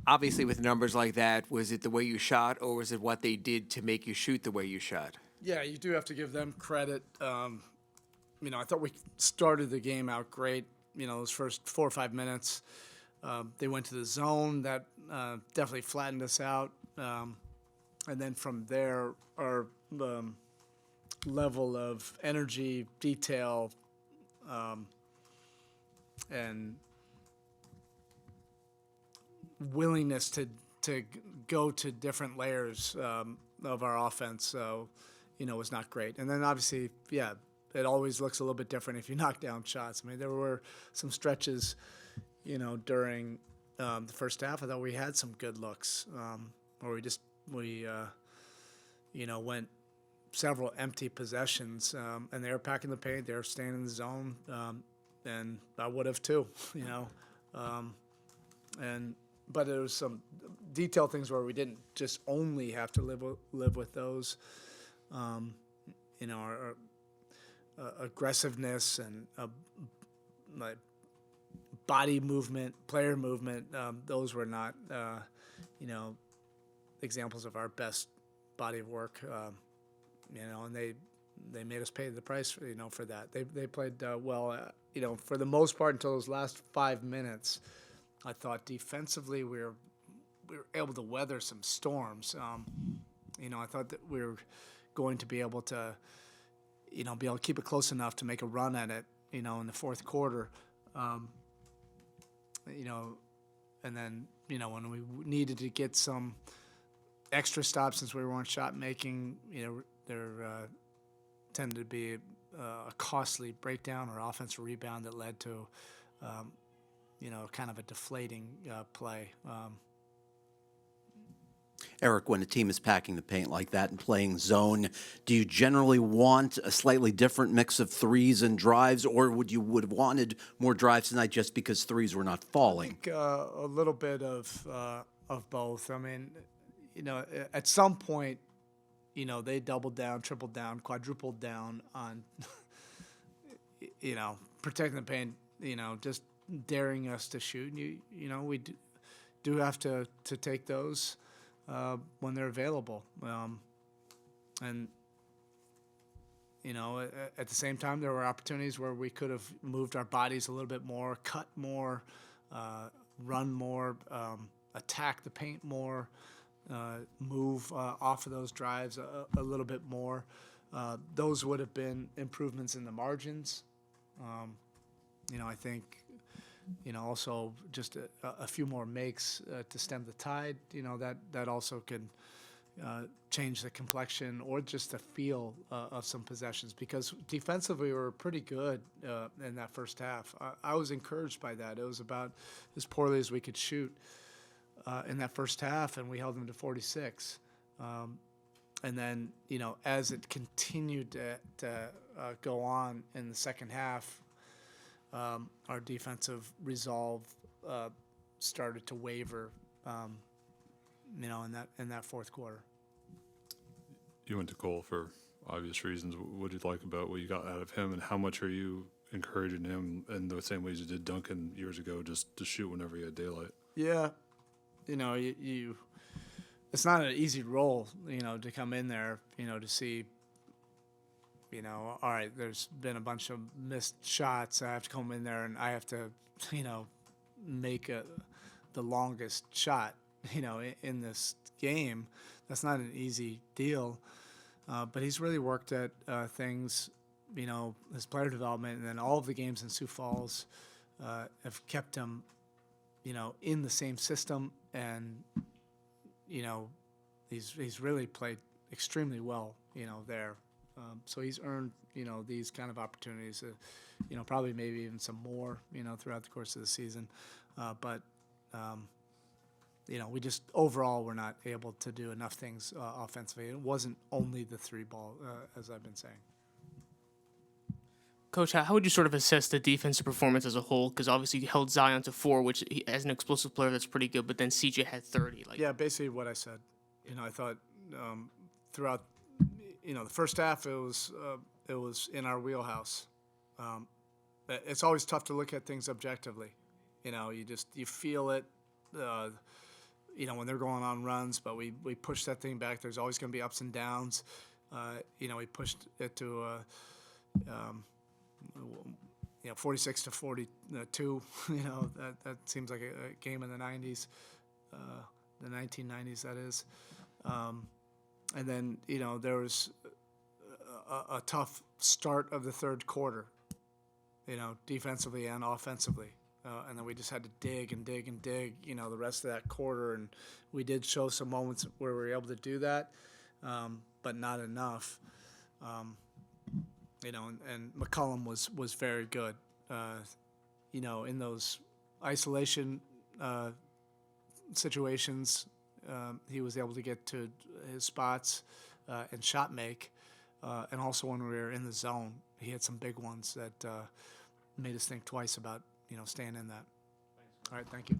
Obviously, with numbers like that, was it the way you shot, or was it what they did to make you shoot the way you shot? Yeah, you do have to give them credit. I thought we started the game out great. Those first 4 or 5 minutes, they went to the zone. That definitely flattened us out. And then from there, our level of energy, detail, and willingness to go to different layers of our offense, was not great. And then obviously, yeah, it always looks a little bit different if you knock down shots. I mean, there were some stretches, during the first half. I thought we had some good looks where we went several empty possessions, and they were packing the paint. They were staying in the zone, and I would have too, and but there was some detailed things where we didn't just only have to live with those, our aggressiveness and like body movement, player movement. Those were not, examples of our best body of work. And they made us pay the price, for that. They played well, for the most part until those last 5 minutes. I thought defensively we were able to weather some storms. I thought that we were going to be able to, keep it close enough to make a run at it, in the fourth quarter. And then, when we needed to get some extra stops since we weren't shot making, there tended to be a costly breakdown or offensive rebound that led to, kind of a deflating play. Erik, when a team is packing the paint like that and playing zone, do you generally want a slightly different mix of threes and drives, or would have wanted more drives tonight just because threes were not I falling? think a little bit of both. I mean, at some point, they doubled down, tripled down, quadrupled down on, protecting the paint. Just daring us to shoot. And we do have to take those when they're available. And at the same time, there were opportunities where we could have moved our bodies a little bit more, cut more, run more, attack the paint more, move off of those drives a little bit more. Those would have been improvements in the margins. I think, also just a few more makes to stem the tide, that also can change the complexion or just the feel of some possessions, because defensively we were pretty good in that first half. I was encouraged by that. It was about as poorly as we could shoot in that first half, and we held them to 46. And then, as it continued to go on in the second half, our defensive resolve started to waver, in that fourth quarter. You went to Cole for obvious reasons. What did you like about what you got out of him, and how much are you encouraging him in the same ways you did Duncan years ago, just to shoot whenever you had daylight? Yeah, you it's not an easy role, to come in there, to see. All right, there's been a bunch of missed shots. I have to come in there and I have to, make the longest shot, in this game. That's not an easy deal. But he's really worked at things, his player development, and then all of the games in Sioux Falls have kept him, in the same system, and, he's really played extremely well, there. So he's earned, these kind of opportunities, probably maybe even some more, throughout the course of the season. But we just overall were not able to do enough things offensively. It wasn't only the three ball, as I've been saying. Coach, how would you sort of assess the defensive performance as a whole? Because obviously you held Zion to 4, which as an explosive player, that's pretty good. But then CJ had 30. Yeah, basically what I said. I thought throughout, the first half it was in our wheelhouse. It's always tough to look at things objectively. You feel it. when they're going on runs, but we pushed that thing back. There's always going to be ups and downs. We pushed it to 46 to 42. That seems like a game in the 90s, the 1990s, that is. And then, there was a tough start of the third quarter, defensively and offensively. And then we just had to dig and dig and dig, the rest of that quarter. And we did show some moments where we were able to do that, but not enough. And McCollum was very good. In those isolation situations, he was able to get to his spots and shot make. And also when we were in the zone, he had some big ones that made us think twice about, staying in that. All right, thank you.